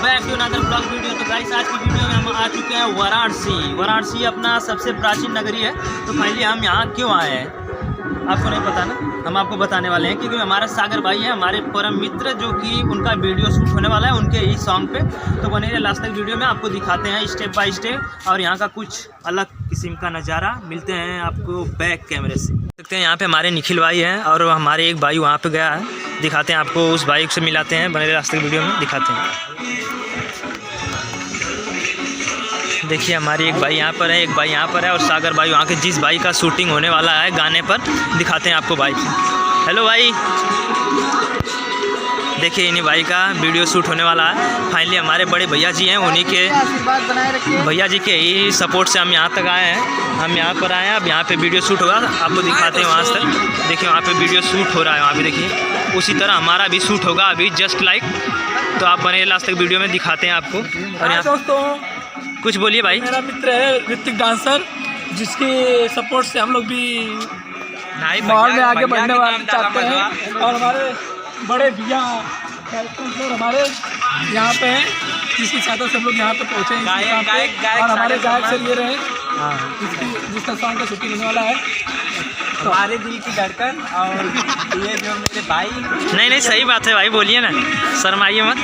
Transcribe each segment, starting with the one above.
Back to another blog video. तो guys आज की वीडियो में हम आ चुके हैं वाराणसी। वाराणसी अपना सबसे प्राचीन नगरी है। तो फाइनली हम यहाँ क्यों आए हैं आपको नहीं पता ना, हम आपको बताने वाले हैं क्योंकि हमारा सागर भाई है, हमारे परम मित्र, जो कि उनका वीडियो शूट होने वाला है उनके इस सॉन्ग पे। तो बने रहिए लास्ट तक वीडियो में, आपको दिखाते हैं स्टेप बाय स्टेप और यहाँ का कुछ अलग किस्म का नज़ारा मिलते हैं आपको बैक कैमरे से। देखते हैं यहाँ पे हमारे निखिल भाई हैं और हमारे एक भाई वहाँ पे गया है, दिखाते हैं आपको, उस बाइक से मिलाते हैं। बने रहिए लास्ट तक वीडियो में, दिखाते हैं। देखिए हमारी एक भाई यहाँ पर है, एक भाई यहाँ पर है और सागर भाई वहाँ के जिस भाई का शूटिंग होने वाला है गाने पर, दिखाते हैं आपको बाइक से। हेलो भाई, देखिए इन्हीं भाई का वीडियो शूट होने वाला है। फाइनली हमारे बड़े भैया जी हैं, उन्हीं के भैया जी के ही सपोर्ट से हम यहाँ तक आए हैं। हम यहाँ पर आए हैं, अब यहाँ पे वीडियो शूट होगा, आपको दिखाते हैं वहाँ तक। देखिए वहाँ पे वीडियो शूट हो रहा है, वहाँ पे देखिए उसी तरह हमारा भी शूट होगा अभी जस्ट लाइक। तो आप बने लास्ट तक वीडियो में, दिखाते हैं आपको। और यहाँ दोस्तों कुछ बोलिए भाई। मेरा मित्र है ऋतिक डांसर, जिसके सपोर्ट से हम लोग भी माहौल में आगे बढ़ने वाले चाहते हैं। और हमारे बड़े भैया हमारे यहाँ पे हैं, जिसकी सहायता से हम लोग यहाँ पे पहुँचे हैं। और हमारे गायक सर ये रहे, जिसका सॉन्ग का शूटिंग होने वाला है। तो हमारे दिल की धड़कन और ये जो मेरे भाई। नहीं सही बात है भाई, बोलिए ना, शर्माइए मत।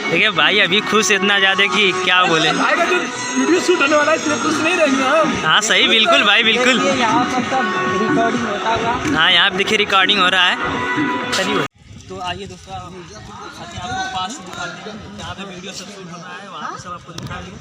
देखिए भाई अभी खुश इतना ज़्यादा कि क्या बोले। वीडियो शूट होने वाला है इसलिए खुश नहीं रहेंगे हम। हाँ सही, बिल्कुल भाई बिल्कुल। यहाँ पर सब रिकॉर्डिंग होता हुआ। हाँ यहाँ देखिए रिकॉर्डिंग हो रहा है। चलिए तो आइए दोस्तों, आपको पास दिखाते हैं जहाँ पे वीडियो सब शूट हो रहा है, वहाँ पे सब आपको दिखा दिए।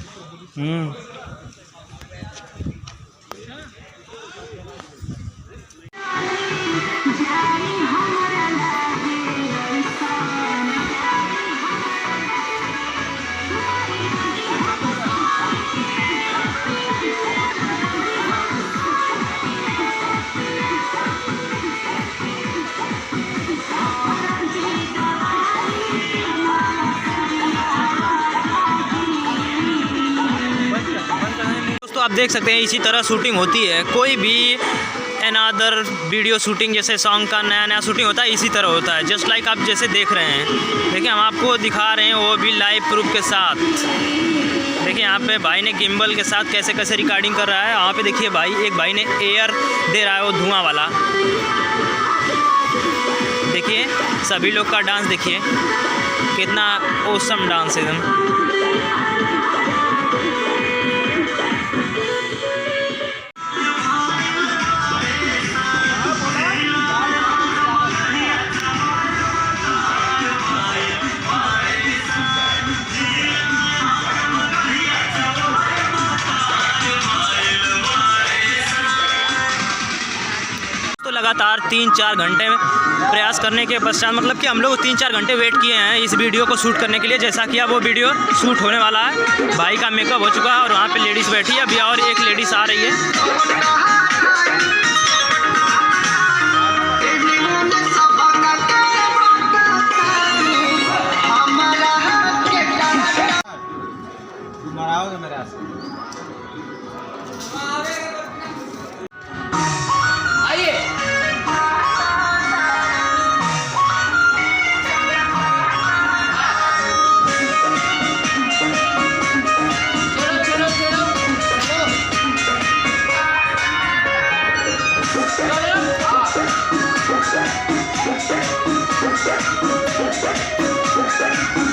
आप देख सकते हैं इसी तरह शूटिंग होती है, कोई भी अनदर वीडियो शूटिंग जैसे सॉन्ग का नया शूटिंग होता है इसी तरह होता है, जस्ट लाइक आप जैसे देख रहे हैं। देखिए हम आपको दिखा रहे हैं वो भी लाइव प्रूफ के साथ। देखिए यहाँ पे भाई ने गिम्बल के साथ कैसे कैसे रिकॉर्डिंग कर रहा है। वहाँ पे देखिए भाई, एक भाई ने एयर दे रहा है वो धुआं वाला। देखिए सभी लोग का डांस देखिए, कितना ऑसम डांस है एकदम। लगातार 3-4 घंटे प्रयास करने के पश्चात, मतलब कि हम लोग 3-4 घंटे वेट किए हैं इस वीडियो को शूट करने के लिए। जैसा कि अब वो वीडियो शूट होने वाला है, भाई का मेकअप हो चुका है और वहाँ पे लेडीज़ बैठी है, अभी और एक लेडीज़ आ रही है। Thank you.